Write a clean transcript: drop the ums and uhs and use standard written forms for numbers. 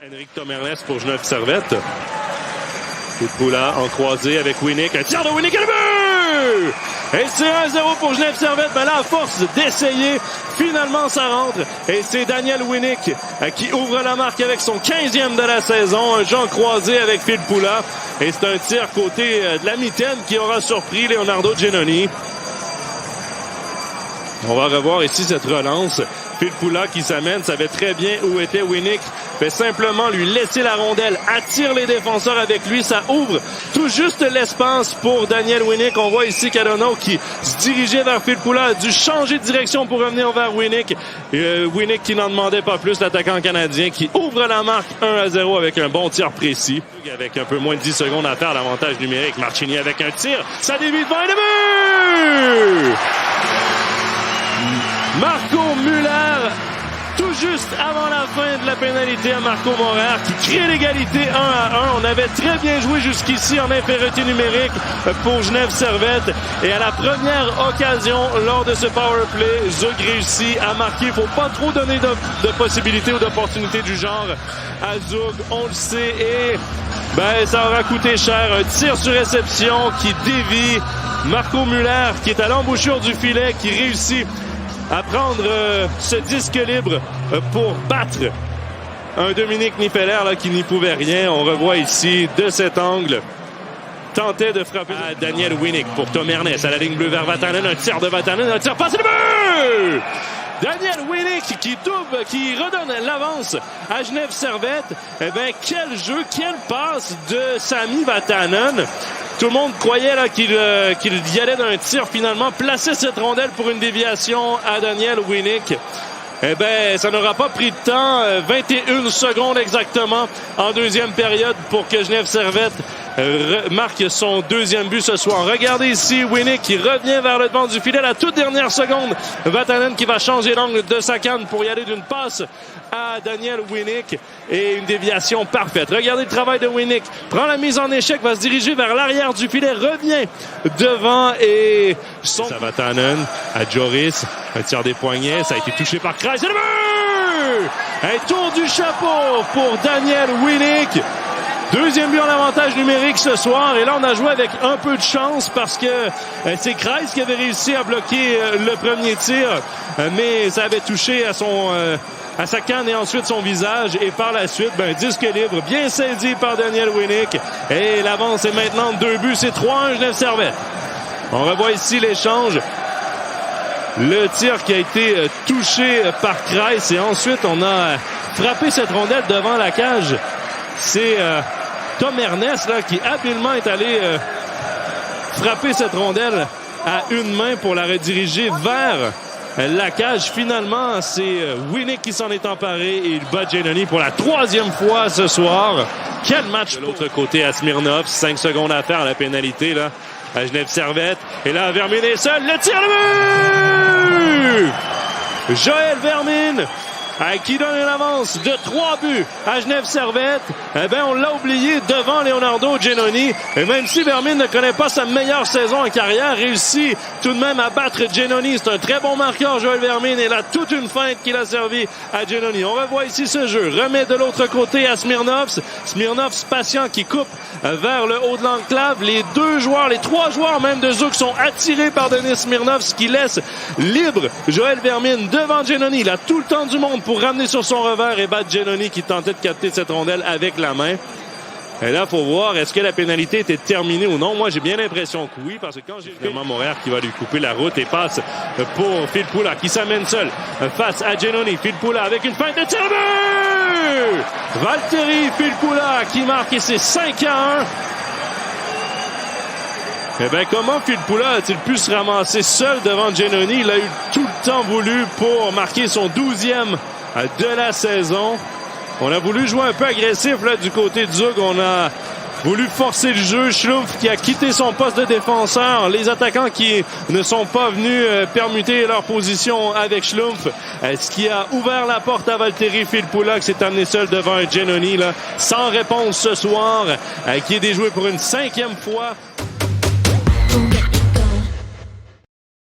Henrik Tomernes pour Genève Servette. Filppula en croisé avec Winnick. Un tir de Winnick et le but! Et c'est 1-0 pour Genève Servette. Mais là, à force d'essayer, finalement, ça rentre. Et c'est Daniel Winnick qui ouvre la marque avec son 15e de la saison. Un jeu en croisé avec Filppula. Et c'est un tir côté de la mitaine qui aura surpris Leonardo Giannoni. On va revoir ici cette relance. Filppula qui s'amène, savait très bien où était Winnick. Fait simplement lui laisser la rondelle, attire les défenseurs avec lui. Ça ouvre tout juste l'espace pour Daniel Winnick. On voit ici Cadonneau qui se dirigeait vers Filppula, a dû changer de direction pour revenir vers Winnick. Winnick qui n'en demandait pas plus, l'attaquant canadien qui ouvre la marque 1-0 avec un bon tir précis. Avec un peu moins de 10 secondes à faire, l'avantage numérique. Marchini avec un tir, ça dévie devant le but! Marco Müller, tout juste avant la fin de la pénalité à Marco Morer, qui crée l'égalité 1-1. On avait très bien joué jusqu'ici en infériorité numérique pour Genève Servette. Et à la première occasion, lors de ce powerplay, Zug réussit à marquer. Il ne faut pas trop donner de possibilités ou d'opportunités du genre à Zug, on le sait. Et ça aura coûté cher. Un tir sur réception qui dévie. Marco Müller, qui est à l'embouchure du filet, qui réussit à prendre ce disque libre pour battre un Dominique Nifeller là, qui n'y pouvait rien. On revoit ici de cet angle. Tentait de frapper à Daniel Winnick pour Tomernes à la ligne bleue vers Vatanen. Un tir de Vatanen, un tir passé de but! Daniel Winnick qui double, qui redonne l'avance à Genève Servette. Eh bien, quel jeu, quelle passe de Sami Vatanen. Tout le monde croyait là qu'il y allait d'un tir finalement. Placer cette rondelle pour une déviation à Daniel Winnick. Eh bien, ça n'aura pas pris de temps. 21 secondes exactement en deuxième période pour que Genève Servette marque son deuxième but ce soir. Regardez ici Winnick qui revient vers le devant du filet à la toute dernière seconde. Vatanen qui va changer l'angle de sa canne pour y aller d'une passe à Daniel Winnick et une déviation parfaite. Regardez le travail de Winnick. Prend la mise en échec, va se diriger vers l'arrière du filet, revient devant et ça Vatanen à Joris. Un tir des poignets, ça a été touché par Kreis. C'est le but! Un tour du chapeau pour Daniel Winnick. Deuxième but en avantage numérique ce soir. Et là, on a joué avec un peu de chance parce que c'est Kreis qui avait réussi à bloquer le premier tir. Mais ça avait touché à sa canne et ensuite son visage. Et par la suite, disque libre bien saisi par Daniel Winnick. Et l'avance est maintenant 2 buts. C'est 3-1 Genève Servette. On revoit ici l'échange. Le tir qui a été touché par Kreis. Et ensuite, on a frappé cette rondelle devant la cage. C'est Tomernes là, qui habilement est allé frapper cette rondelle à une main pour la rediriger vers la cage. Finalement, c'est Winnick qui s'en est emparé et il bat Giannoni pour la 3e fois ce soir. Quel match de l'autre côté à Smirnov. 5 secondes à faire à la pénalité là, à Genève Servette. Et là, Vermin est seul. Le tir de but! Joël Vermin qui donne une avance de 3 buts à Genève Servette. On l'a oublié devant Leonardo Giannoni. Et même si Vermin ne connaît pas sa meilleure saison en carrière, réussit tout de même à battre Giannoni. C'est un très bon marqueur, Joël Vermin. Et là, toute une feinte qu'il a servi à Giannoni. On revoit ici ce jeu. Remet de l'autre côté à Smirnovs. Smirnovs patient qui coupe vers le haut de l'enclave. Les 3 joueurs même de Zug sont attirés par Denis Smirnovs qui laisse libre Joël Vermin devant Giannoni. Il a tout le temps du monde pour ramener sur son revers et battre Giannoni qui tentait de capter cette rondelle avec la main. Et là, il faut voir, est-ce que la pénalité était terminée ou non? Moi, j'ai bien l'impression que oui, parce que quand j'ai vraiment Morer qui va lui couper la route et passe pour Filppula qui s'amène seul face à Giannoni. Filppula avec une feinte de tir de but! Valtteri Filppula qui marque et c'est 5-1. Comment Filppula a-t-il pu se ramasser seul devant Giannoni? Il a eu tout le temps voulu pour marquer son 12e de la saison. On a voulu jouer un peu agressif là du côté de Zug. On a voulu forcer le jeu. Schlumpf qui a quitté son poste de défenseur. Les attaquants qui ne sont pas venus permuter leur position avec Schlumpf. Ce qui a ouvert la porte à Valtteri Filppula qui s'est amené seul devant un Giannoni là, sans réponse ce soir, qui est déjoué pour une 5e fois.